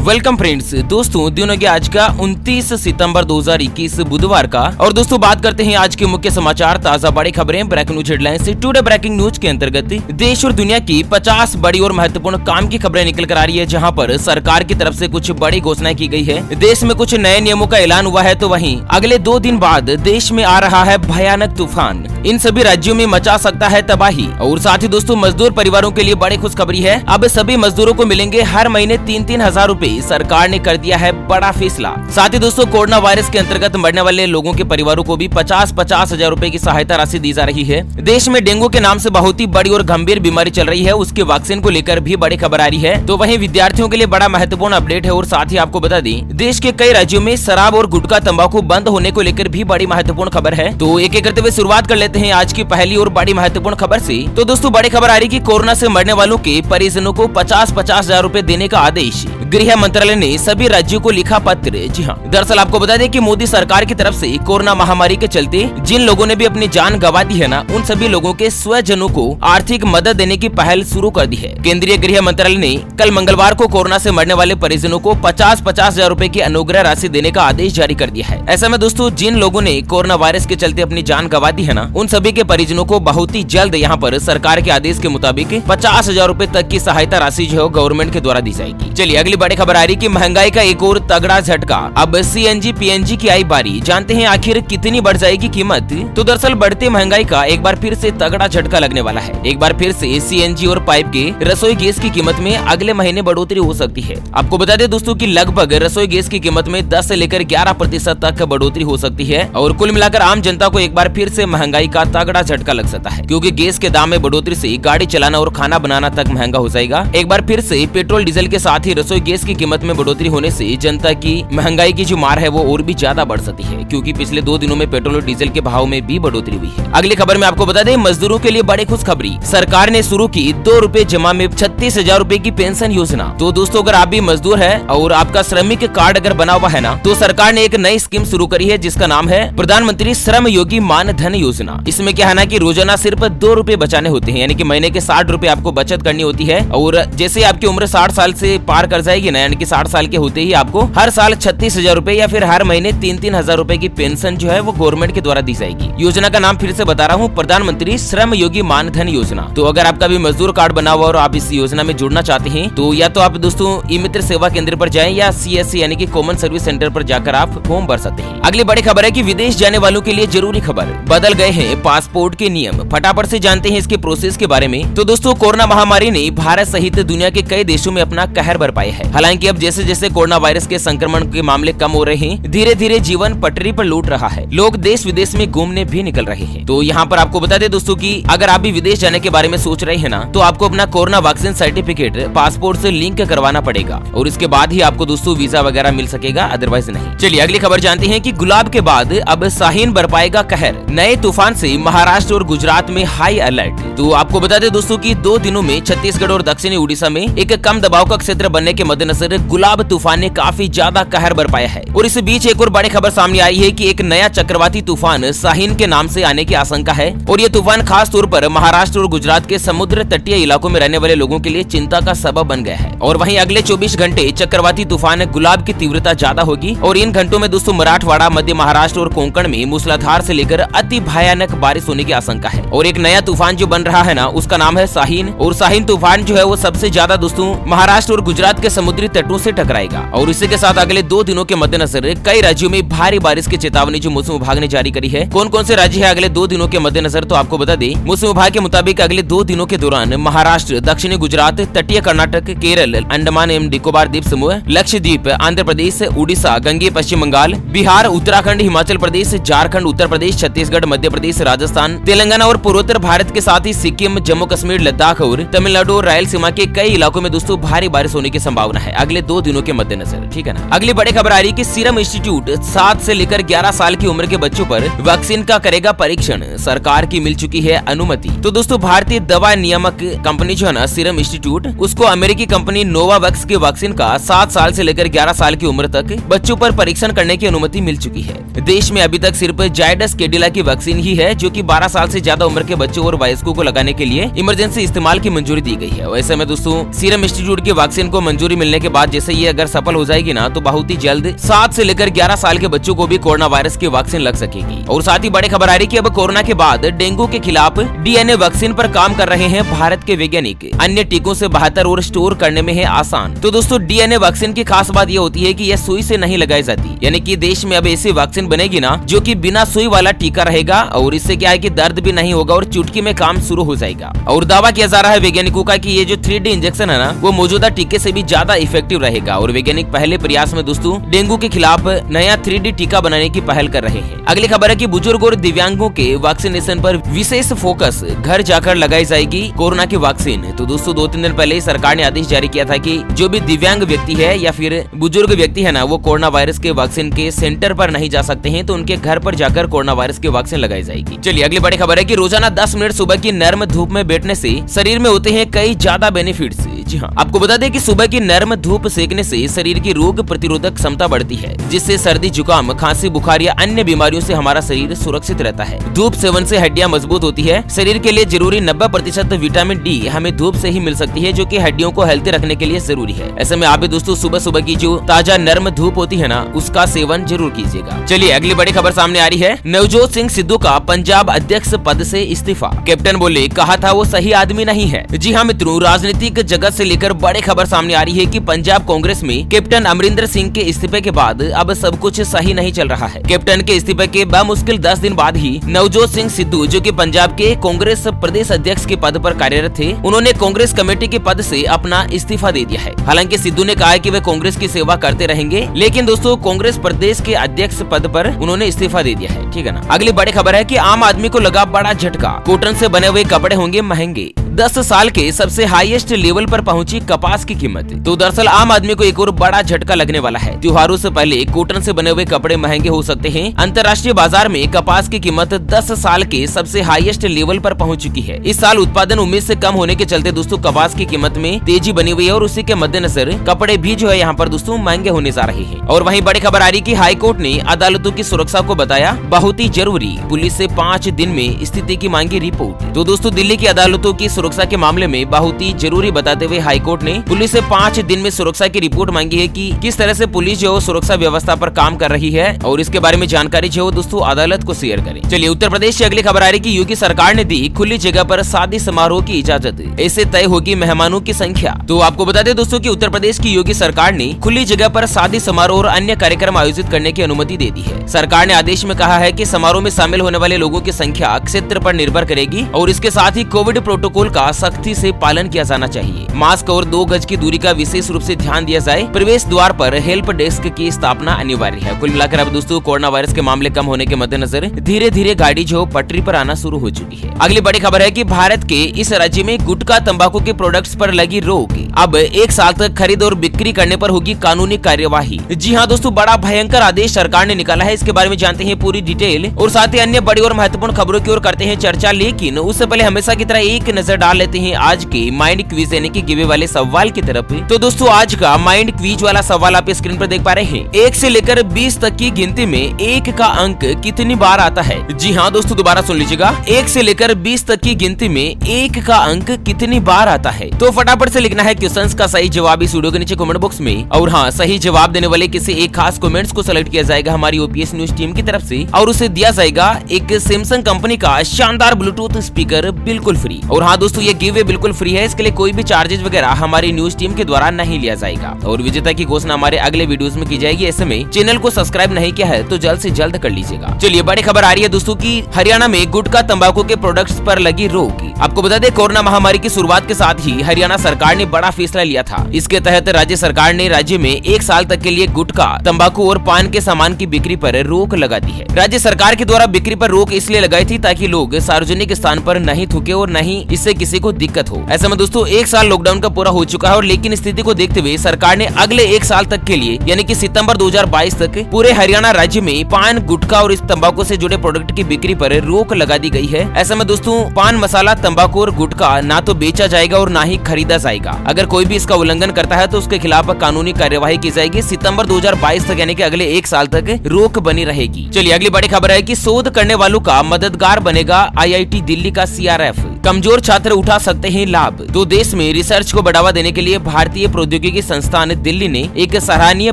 Welcome friends. दोस्तों दिन हो गया आज का 29 सितंबर 2021 बुधवार का। और दोस्तों बात करते हैं आज के मुख्य समाचार, ताजा बड़ी खबरें, breaking news headlines. Today breaking news के अंतर्गत देश और दुनिया की 50 बड़ी और महत्वपूर्ण काम की खबरें निकल कर आ रही है, जहां पर सरकार की तरफ से कुछ बड़ी घोषणाएं की गई है। देश में कुछ नए नियमों का ऐलान हुआ है, तो वहीं अगले 2 दिन बाद देश में आ रहा है भयानक तूफान। इन सभी राज्यों में मचा सकता है तबाही। और साथ ही दोस्तों मजदूर परिवारों के लिए बड़ी खुशखबरी है, अब सभी मजदूरों को मिलेंगे हर महीने 3-3 हजार रूपए। सरकार ने कर दिया है बड़ा फैसला। साथ ही दोस्तों कोरोना वायरस के अंतर्गत मरने वाले लोगों के परिवारों को भी 50-50 हजार रूपए की सहायता राशि दी जा रही है। देश में डेंगू के नाम से बहुत ही बड़ी और गंभीर बीमारी चल रही है, उसके वैक्सीन को लेकर भी बड़ी खबर आ रही है। तो वहीं विद्यार्थियों के लिए बड़ा महत्वपूर्ण अपडेट है। और साथ ही आपको बता दें, देश के कई राज्यों में शराब और गुटखा तंबाकू बंद होने को लेकर भी बड़ी महत्वपूर्ण खबर है। तो एक एक करते हुए शुरुआत कर लेते हैं आज की पहली और बड़ी महत्वपूर्ण खबर से। तो दोस्तों बड़ी खबर आ रही कि कोरोना से मरने वालों के परिजनों को 50-50 हजार रूपए देने का आदेश। गृह मंत्रालय ने सभी राज्यों को लिखा पत्र। जी हाँ, दरअसल आपको बता दें कि मोदी सरकार की तरफ से कोरोना महामारी के चलते जिन लोगों ने भी अपनी जान गंवा दी है ना, उन सभी लोगों के स्वजनों को आर्थिक मदद देने की पहल शुरू कर दी है। केंद्रीय गृह मंत्रालय ने कल मंगलवार को कोरोना से मरने वाले परिजनों को 50-50 हजार रूपए की अनुग्रह राशि देने का आदेश जारी कर दिया है। ऐसा में दोस्तों जिन लोगों ने कोरोना वायरस के चलते अपनी जान गंवा दी है ना, उन सभी के परिजनों को बहुत ही जल्द यहाँ पर सरकार के आदेश के मुताबिक 50 हजार रूपए तक की सहायता राशि जो है गवर्नमेंट के द्वारा दी जाएगी। चलिए अगली बड़ी खबर आ रही कि महंगाई का एक और तगड़ा झटका। अब सीएनजी पीएनजी की आई बारी। जानते हैं आखिर कितनी बढ़ जाएगी कीमत? तो दरअसल बढ़ती महंगाई का एक बार फिर से तगड़ा झटका लगने वाला है। एक बार फिर से सीएनजी और पाइप के रसोई गैस की कीमत में अगले महीने बढ़ोतरी हो सकती है। आपको बता दें दोस्तों कि लगभग रसोई गैस की कीमत में 10 से लेकर 11% तक बढ़ोतरी हो सकती है। और कुल मिलाकर आम जनता को एक बार फिर से महंगाई का तगड़ा झटका लग सकता है, क्योंकि गैस के दाम में बढ़ोतरी से गाड़ी चलाना और खाना बनाना तक महंगा हो जाएगा। एक बार फिर से पेट्रोल डीजल के साथ ही रसोई गैस की कीमत में बढ़ोतरी होने से जनता की महंगाई की जो मार है वो और भी ज्यादा बढ़ सकती है, क्योंकि पिछले 2 दिनों में पेट्रोल और डीजल के भाव में भी बढ़ोतरी हुई है। अगली खबर में आपको बता दें, मजदूरों के लिए बड़ी खुशखबरी। सरकार ने शुरू की 2 रुपए जमा में 36 हजार रूपए की पेंशन योजना। तो दोस्तों अगर आप भी मजदूर है और आपका श्रमिक कार्ड अगर बना हुआ है ना, तो सरकार ने एक नई स्कीम शुरू करी है, जिसका नाम है प्रधानमंत्री श्रम योगी मान धन योजना। इसमें क्या है ना कि रोजाना सिर्फ 2 रुपए बचाने होते हैं, यानी कि महीने के 60 रुपए आपको बचत करनी होती है। और जैसे आपकी उम्र 60 साल से पार कर जाएगी ना, यानी कि 60 साल के होते ही आपको हर साल 36 हजार रूपए या फिर हर महीने 3-3 हजार रूपए की पेंशन जो है वो गवर्नमेंट के द्वारा दी जाएगी। योजना का नाम फिर से बता रहा हूँ, प्रधानमंत्री श्रम योगी मान धन योजना। तो अगर आपका भी मजदूर कार्ड बना हुआ और आप इस योजना में जुड़ना चाहते हैं, तो या तो आप दोस्तों ई मित्र सेवा केंद्र पर जाएं या CSC यानी कि कॉमन सर्विस सेंटर पर जाकर आप फॉर्म भर सकते हैं। अगली बड़ी खबर है कि विदेश जाने वालों के लिए जरूरी खबर। बदल गए हैं पासपोर्ट के नियम। फटाफट से जानते हैं इसके प्रोसेस के बारे में। तो दोस्तों कोरोना महामारी ने भारत सहित दुनिया के कई देशों में अपना कहर बरपाया है। हालांकि अब जैसे जैसे कोरोना वायरस के संक्रमण के मामले कम हो रहे हैं, धीरे धीरे जीवन पटरी पर लौट रहा है। लोग देश विदेश में घूमने भी निकल रहे हैं। तो यहाँ पर आपको बता दें दोस्तों कि अगर आप भी विदेश जाने के बारे में सोच रहे हैं ना, तो आपको अपना कोरोना वैक्सीन सर्टिफिकेट पासपोर्ट से लिंक करवाना पड़ेगा, और इसके बाद ही आपको दोस्तों वीजा वगैरह मिल सकेगा, अदरवाइज नहीं। चलिए अगली खबर जानते हैं कि गुलाब के बाद अब शाहीन बरपाएगा कहर। नए तूफान से महाराष्ट्र और गुजरात में हाई अलर्ट। तो आपको बता दें दोस्तों कि 2 दिनों में छत्तीसगढ़ और दक्षिणी उड़ीसा में एक कम दबाव का क्षेत्र बनने के मद्देनजर गुलाब तूफान ने काफी ज्यादा कहर बरपाया है। और इस बीच एक और बड़ी खबर सामने आई है कि एक नया चक्रवाती तूफान शाहीन के नाम से आने की आशंका है। और ये तूफान खास तौर पर महाराष्ट्र और गुजरात के समुद्र तटीय इलाकों में रहने वाले लोगों के लिए चिंता का सबब बन गया है। और वहीं अगले 24 घंटे चक्रवाती तूफान गुलाब की तीव्रता ज्यादा होगी। और इन घंटों में दोस्तों मराठवाड़ा, मध्य महाराष्ट्र और कोंकण में मूसलाधार से लेकर अति भयानक बारिश होने की आशंका है। और एक नया तूफान जो बन रहा है ना, उसका नाम है शाहीन। और शाहीन तूफान जो है वो सबसे ज्यादा दोस्तों महाराष्ट्र और गुजरात के समुद्री तटों से टकराएगा। और इसी के साथ अगले 2 दिनों के मद्देनजर कई राज्यों में भारी बारिश की चेतावनी जो मौसम विभाग ने जारी करी है। कौन कौन से राज्य है अगले 2 दिनों के मद्देनजर, तो आपको बता दें, मौसम विभाग के मुताबिक अगले 2 दिनों के दौरान महाराष्ट्र, दक्षिणी गुजरात, तटीय कर्नाटक, केरल, अंडमान एवं निकोबार द्वीप समूह, लक्षद्वीप, आंध्र प्रदेश, उड़ीसा, गंगे पश्चिम बंगाल, बिहार, उत्तराखंड, हिमाचल प्रदेश, झारखंड, उत्तर प्रदेश, छत्तीसगढ़, मध्य प्रदेश, राजस्थान, तेलंगाना और पूर्वोत्तर भारत के साथ ही सिक्किम, जम्मू कश्मीर, लद्दाख और तमिलनाडु और रायलसीमा के कई इलाकों में दोस्तों भारी बारिश होने की संभावना है अगले 2 दिनों के मद्देनजर। ठीक है ना। अगली बड़ी खबर आ रही कि सीरम इंस्टीट्यूट 7 से लेकर 11 साल की उम्र के बच्चों पर वैक्सीन का करेगा परीक्षण। सरकार की मिल चुकी है अनुमति। तो दोस्तों भारतीय दवा नियामक कंपनी जो है ना सीरम इंस्टीट्यूट, उसको अमेरिकी कंपनी नोवावैक्स के वैक्सीन का 7 साल से लेकर 11 साल की उम्र तक बच्चों पर परीक्षण करने की अनुमति मिल चुकी है। देश में अभी तक सिर्फ जायडस कैडिला की वैक्सीन ही है, जो कि 12 साल से ज्यादा उम्र के बच्चों और वयस्कों को लगाने के लिए इमरजेंसी इस्तेमाल की मंजूरी दी गई है। वैसे में दोस्तों सीरम इंस्टीट्यूट की वैक्सीन को मंजूरी मिलने के बाद जैसे ये अगर सफल हो जाएगी ना, तो बहुत ही जल्द 7 से लेकर 11 साल के बच्चों को भी कोरोना वायरस की वैक्सीन लग सकेगी। और साथ ही बड़ी खबर आ रही कि अब कोरोना के बाद डेंगू के खिलाफ DNA वैक्सीन पर काम कर रहे हैं भारत के वैज्ञानिक। अन्य टीकों से बेहतर और स्टोर करने में है आसान। तो दोस्तों DNA वैक्सीन की खास बात ये होती है कि यह सुई से नहीं लगाई जाती, यानी कि देश में अब ऐसी वैक्सीन बनेगी ना जो कि बिना सुई वाला टीका रहेगा, और इससे क्या है कि दर्द भी नहीं होगा और चुटकी में काम शुरू हो जाएगा। और दावा किया जा रहा है वैज्ञानिकों का कि ये जो 3D इंजेक्शन है ना, वो मौजूदा टीके से भी ज्यादा इफेक्टिव रहेगा। और वैज्ञानिक पहले प्रयास में दोस्तों डेंगू के खिलाफ नया 3D टीका बनाने की पहल कर रहे हैं। अगली खबर है कि बुजुर्ग और दिव्यांगों के वैक्सीनेशन पर विशेष फोकस, घर जाकर लगाई जाएगी कोरोना की वैक्सीन। तो दोस्तों 2-3 दिन पहले सरकार ने आदेश जारी किया था कि जो भी दिव्यांग व्यक्ति है या फिर बुजुर्ग व्यक्ति है ना, वो कोरोना वायरस के वैक्सीन के सेंटर पर नहीं जा सकते हैं, तो उनके घर पर जाकर कोरोना वायरस की वैक्सीन लगाई जाएगी। चलिए अगली बड़ी खबर है कि रोजाना 10 मिनट सुबह की नर्म धूप में बैठने से शरीर में होते हैं कई ज्यादा बेनिफिट्स। जी हाँ, आपको बता दें कि सुबह की नर्म धूप सेकने से शरीर की रोग प्रतिरोधक क्षमता बढ़ती है, जिससे सर्दी, जुकाम, खांसी, बुखार या अन्य बीमारियों से हमारा शरीर सुरक्षित रहता है। धूप सेवन से हड्डियां मजबूत होती है। शरीर के लिए जरूरी 90% विटामिन डी हमें धूप से ही मिल सकती है, जो कि हड्डियों को हेल्थी रखने के लिए जरूरी है। ऐसे में आप भी दोस्तों सुबह सुबह की जो ताजा नर्म धूप होती है ना, उसका सेवन जरूर कीजिएगा। चलिए अगली बड़ी खबर सामने आ रही है। नवजोत सिंह सिद्धू का पंजाब अध्यक्ष पद से इस्तीफा। कैप्टन बोले, कहा था वो सही आदमी नहीं है। जी हाँ मित्रों, राजनीतिक जगत से लेकर बड़ी खबर सामने आ रही है कि पंजाब कांग्रेस में कैप्टन अमरिंदर सिंह के इस्तीफे के बाद अब सब कुछ सही नहीं चल रहा है। कैप्टन के इस्तीफे के बमुश्किल 10 दिन बाद ही नवजोत सिंह सिद्धू, जो कि पंजाब के कांग्रेस प्रदेश अध्यक्ष के पद पर कार्यरत थे, उन्होंने कांग्रेस कमेटी के पद से अपना इस्तीफा दे दिया है। हालांकि सिद्धू ने कहा है कि वे कांग्रेस की सेवा करते रहेंगे, लेकिन दोस्तों कांग्रेस प्रदेश के अध्यक्ष पद पर उन्होंने इस्तीफा दे दिया है, ठीक है ना। अगली बड़ी खबर है कि आम आदमी को लगा बड़ा झटका, कॉटन से बने हुए कपड़े होंगे महंगे। 10 साल के सबसे हाईएस्ट लेवल पर पहुंची कपास की कीमत। तो दरअसल आम आदमी को एक और बड़ा झटका लगने वाला है। त्योहारों से पहले कॉटन से बने हुए कपड़े महंगे हो सकते हैं। अंतर्राष्ट्रीय बाजार में कपास की कीमत 10 साल के सबसे हाईएस्ट लेवल पर पहुंच चुकी है। इस साल उत्पादन उम्मीद से कम होने के चलते दोस्तों कपास की कीमत में तेजी बनी हुई है, और उसी के मद्देनजर कपड़े भी जो है यहाँ पर दोस्तों महंगे होने जा रहे हैं। और वहीं बड़ी खबर आ रही कि हाई कोर्ट ने अदालतों की सुरक्षा को बताया बहुत ही जरूरी। पुलिस से 5 दिन में स्थिति की मांगी रिपोर्ट। तो दोस्तों दिल्ली की अदालतों की सुरक्षा के मामले में बहुत ही जरूरी बताते हुए हाईकोर्ट ने पुलिस से 5 दिन में सुरक्षा की रिपोर्ट मांगी है कि किस तरह से पुलिस जो सुरक्षा व्यवस्था पर काम कर रही है, और इसके बारे में जानकारी जो दोस्तों अदालत को शेयर करें। चलिए उत्तर प्रदेश से अगली खबर आ रही कि योगी सरकार ने दी खुली जगह पर शादी समारोह की इजाजत, ऐसे तय होगी मेहमानों की संख्या। तो आपको बता दें दोस्तों कि उत्तर प्रदेश की योगी सरकार ने खुली जगह पर शादी समारोह और अन्य कार्यक्रम आयोजित करने की अनुमति दे दी है। सरकार ने आदेश में कहा है कि समारोह में शामिल होने वाले लोगों की संख्या क्षेत्र पर निर्भर करेगी, और इसके साथ ही कोविड प्रोटोकॉल का सख्ती से पालन किया जाना चाहिए। मास्क और 2 गज की दूरी का विशेष रूप से ध्यान दिया जाए। प्रवेश द्वार पर हेल्प डेस्क की स्थापना अनिवार्य है। कुल मिलाकर अब दोस्तों कोरोना वायरस के मामले कम होने के मद्देनजर धीरे धीरे गाड़ी जो पटरी पर आना शुरू हो चुकी है। अगली बड़ी खबर है कि भारत के इस राज्य में गुटखा, तंबाकू के प्रोडक्ट्स पर लगी रोक। अब 1 साल तक खरीद और बिक्री करने पर होगी कानूनी कार्यवाही। जी हाँ दोस्तों, बड़ा भयंकर आदेश सरकार ने निकाला है। इसके बारे में जानते हैं पूरी डिटेल, और साथ ही अन्य बड़ी और महत्वपूर्ण खबरों की ओर करते हैं चर्चा। लेकिन उससे पहले हमेशा की तरह एक नजर डाल लेते हैं आज के माइंड क्विज यानी कि गिवे वाले सवाल की तरफ। तो दोस्तों आज का माइंड क्विज वाला सवाल आप स्क्रीन पर देख पा रहे हैं। 1 से लेकर 20 तक की गिनती में 1 का अंक कितनी बार आता है? जी हाँ दोस्तों, दोबारा सुन लीजिएगा। 1 से लेकर 20 तक की गिनती में 1 का अंक कितनी बार आता है? तो फटाफट से लिखना है क्वेश्चंस का सही जवाब इस वीडियो के नीचे कमेंट बॉक्स में। और हाँ, सही जवाब देने वाले किसी एक खास कमेंट्स को सेलेक्ट किया जाएगा हमारी ओपीएस न्यूज टीम की तरफ से, और उसे दिया जाएगा एक सैमसंग कंपनी का शानदार ब्लूटूथ स्पीकर बिल्कुल फ्री। और हाँ दोस्तों, ये गिव बिल्कुल फ्री है, इसके लिए कोई भी चार्जेस वगैरह हमारी न्यूज टीम के द्वारा नहीं लिया जाएगा। और विजेता की घोषणा हमारे अगले वीडियोस में की जाएगी। ऐसे में चैनल को सब्सक्राइब नहीं किया है तो जल्द से जल्द कर लीजिएगा। चलिए बड़ी खबर आ रही है दोस्तों की हरियाणा में गुटखा, तंबाकू के प्रोडक्ट्स पर लगी रोक। आपको बता दें कोरोना महामारी की शुरुआत के साथ ही हरियाणा सरकार ने बड़ा फैसला लिया था। इसके तहत राज्य सरकार ने राज्य में 1 साल तक के लिए गुटखा, तंबाकू और पान के सामान की बिक्री पर रोक लगा दी है। राज्य सरकार के द्वारा बिक्री पर रोक इसलिए लगाई थी ताकि लोग सार्वजनिक स्थान पर नहीं थूके और नहीं इससे किसी को दिक्कत हो। ऐसे में दोस्तों 1 साल लॉकडाउन का पूरा हो चुका है, और लेकिन स्थिति को देखते हुए सरकार ने अगले 1 साल तक के लिए यानी कि सितंबर 2022 तक पूरे हरियाणा राज्य में पान, गुटखा और इस तंबाकू से जुड़े प्रोडक्ट की बिक्री पर रोक लगा दी गई है। ऐसे में दोस्तों पान मसाला, तंबाकू और गुटखा ना तो बेचा जाएगा और ना ही खरीदा जाएगा। अगर कोई भी इसका उल्लंघन करता है तो उसके खिलाफ कानूनी कार्यवाही की जाएगी। सितंबर 2022 तक यानी कि अगले 1 साल तक रोक बनी रहेगी। चलिए अगली बड़ी खबर है कि शोध करने वालों का मददगार बनेगा IIT दिल्ली का CRF। कमजोर छात्र उठा सकते हैं लाभ। तो देश में रिसर्च को बढ़ावा देने के लिए भारतीय प्रौद्योगिकी संस्थान दिल्ली ने एक सराहनीय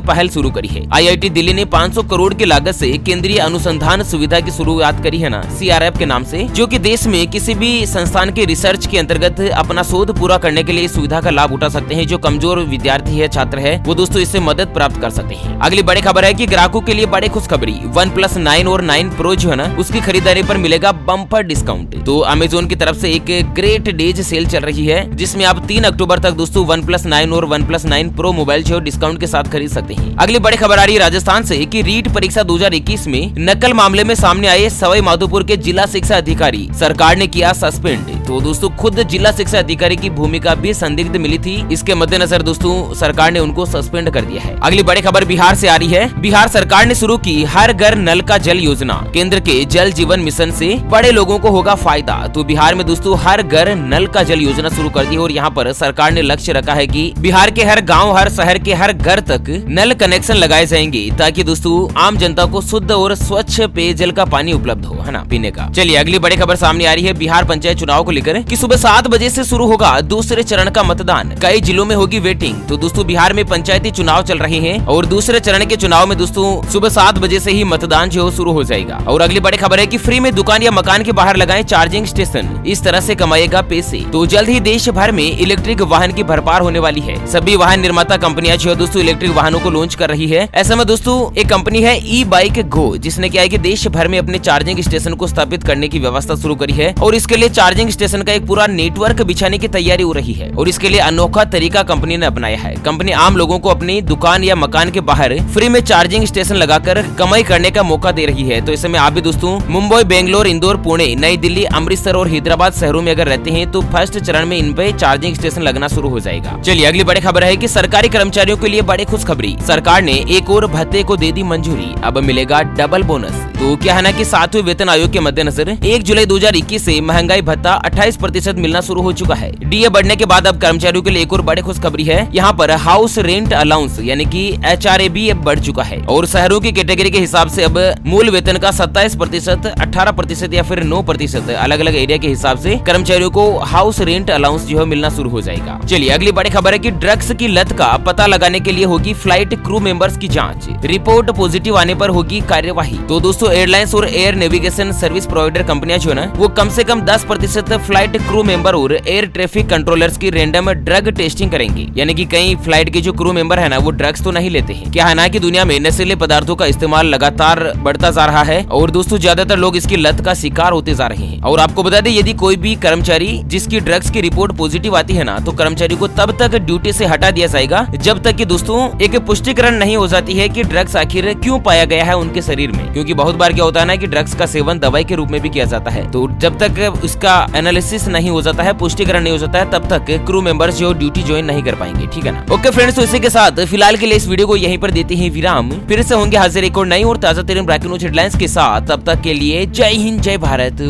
पहल शुरू करी है। IIT दिल्ली ने 500 करोड़ की लागत से केंद्रीय अनुसंधान सुविधा की शुरुआत करी है ना, CRF के नाम से, जो कि देश में किसी भी संस्थान के रिसर्च के अंतर्गत अपना शोध पूरा करने के लिए इस सुविधा का लाभ उठा सकते हैं। जो कमजोर विद्यार्थी है, छात्र है, वो दोस्तों इससे मदद प्राप्त कर सकते हैं। अगली बड़ी खबर है कि ग्राहकों के लिए बड़ी खुशखबरी, OnePlus 9 और 9 Pro जो है ना, उसकी खरीदारी पर मिलेगा बम्पर डिस्काउंट। तो अमेजोन की तरफ से एक ग्रेट डेज सेल चल रही है, जिसमें आप 3 अक्टूबर तक दोस्तों OnePlus 9 और OnePlus 9 Pro मोबाइल जो डिस्काउंट के साथ खरीद सकते हैं। अगली बड़ी खबर आ रही है राजस्थान से कि रीट परीक्षा 2021 में नकल मामले में सामने आए सवाई माधोपुर के जिला शिक्षा अधिकारी, सरकार ने किया सस्पेंड। तो दोस्तों खुद जिला शिक्षा अधिकारी की भूमिका भी संदिग्ध मिली थी, इसके मद्देनजर दोस्तों सरकार ने उनको सस्पेंड कर दिया है। अगली बड़ी खबर बिहार से आ रही है। बिहार सरकार ने शुरू की हर घर नल का जल योजना, केंद्र के जल जीवन मिशन से बड़े लोगों को होगा फायदा। तो बिहार में दोस्तों हर घर नल का जल योजना शुरू कर दी और यहाँ पर सरकार ने लक्ष्य रखा है कि बिहार के हर गांव, हर शहर के हर घर तक नल कनेक्शन लगाए जाएंगे, ताकि दोस्तों आम जनता को शुद्ध और स्वच्छ पेयजल का पानी उपलब्ध हो, है ना, पीने का। चलिए अगली बड़ी खबर सामने आ रही है बिहार पंचायत चुनाव को लेकर कि सुबह 7 बजे से शुरू होगा दूसरे चरण का मतदान, कई जिलों में होगी वेटिंग। तो दोस्तों बिहार में पंचायती चुनाव चल रहे हैं और दूसरे चरण के चुनाव में दोस्तों सुबह 7 बजे से ही मतदान जो शुरू हो जाएगा। और अगली बड़ी खबर है कि फ्री में दुकान या मकान के बाहर लगाएं चार्जिंग स्टेशन, इस तरह से कमाएगा पैसे। तो जल्द ही देश भर में इलेक्ट्रिक वाहन की भरपार होने वाली है। सभी वाहन निर्माता कंपनियां जो दोस्तों इलेक्ट्रिक वाहनों को लॉन्च कर रही है। ऐसे में दोस्तों एक कंपनी है ई-बाइक गो, जिसने क्या है कि देश भर में अपने चार्जिंग स्टेशन को स्थापित करने की व्यवस्था शुरू करी है और इसके लिए चार्जिंग स्टेशन का एक पूरा नेटवर्क बिछाने की तैयारी हो रही है और इसके लिए अनोखा तरीका कंपनी ने अपनाया है। कंपनी आम लोगों को अपनी दुकान या मकान के बाहर फ्री में चार्जिंग स्टेशन लगाकर कमाई करने का मौका दे रही है। तो ऐसे में आप भी दोस्तों मुंबई, बेंगलोर, इंदौर, पुणे, नई दिल्ली, अमृतसर और हैदराबाद शहरों में अगर रहते हैं तो फर्स्ट चरण में इन पे चार्जिंग स्टेशन लगना शुरू हो जाएगा। चलिए अगली बड़ी खबर है कि सरकारी कर्मचारियों के लिए बड़ी खुशखबरी, सरकार ने एक और भत्ते को दे दी मंजूरी, अब मिलेगा डबल बोनस। तो क्या है ना कि 7वें वेतन आयोग के मद्देनजर 1 जुलाई 2021 से महंगाई भत्ता 28% मिलना शुरू हो चुका है। डीए बढ़ने के बाद अब कर्मचारियों के लिए एक और बड़ी खुशखबरी है। यहाँ पर हाउस रेंट अलाउंस यानी कि HRA भी अब बढ़ चुका है और शहरों की कैटेगरी के हिसाब से अब मूल वेतन का 27%, 18% या फिर 9% अलग अलग एरिया के हिसाब से कर्मचारियों को हाउस रेंट अलाउंस जो है मिलना शुरू हो जाएगा। चलिए अगली बड़ी खबर है कि ड्रग्स की लत का पता लगाने के लिए होगी फ्लाइट क्रू मेंबर्स की जांच, रिपोर्ट पॉजिटिव आने पर होगी कार्यवाही। तो दोस्तों एयरलाइंस और एयर नेविगेशन सर्विस प्रोवाइडर कंपनियां जो है ना, वो कम से कम 10% फ्लाइट क्रू मेंबर और एयर ट्रैफिक कंट्रोलर्स की रैंडम ड्रग टेस्टिंग करेंगे। यानी कि कई फ्लाइट के जो क्रू मेंबर है ना, वो ड्रग्स तो नहीं लेते हैं। क्या है ना कि दुनिया में नशीले पदार्थों का इस्तेमाल लगातार बढ़ता जा रहा है और दोस्तों ज्यादातर लोग इसकी लत का शिकार होते जा रहे हैं। और आपको बता दें, यदि कोई भी कर्मचारी जिसकी ड्रग्स की रिपोर्ट पॉजिटिव आती है ना, तो कर्मचारी को तब तक ड्यूटी से हटा दिया जाएगा जब तक कि दोस्तों एक पुष्टिकरण नहीं हो जाती है कि ड्रग्स आखिर क्यों पाया गया है उनके शरीर में। क्योंकि बहुत बार क्या होता है ना कि ड्रग्स का सेवन दवाई के रूप में भी किया जाता है, तो जब तक उसका एनालिसिस नहीं हो जाता है, पुष्टिकरण नहीं हो जाता है, तब तक क्रू मेंबर्स जो ड्यूटी ज्वाइन नहीं कर पाएंगे। ठीक है ना। ओके फ्रेंड्स, तो इसी के साथ फिलहाल के लिए इस वीडियो को यहीं पर देते हैं विराम। फिर से होंगे हाजिर एक और नई और ताजा तरीन ब्रेकिंग न्यूज हेडलाइंस के साथ। तब तक के लिए जय हिंद, जय भारत।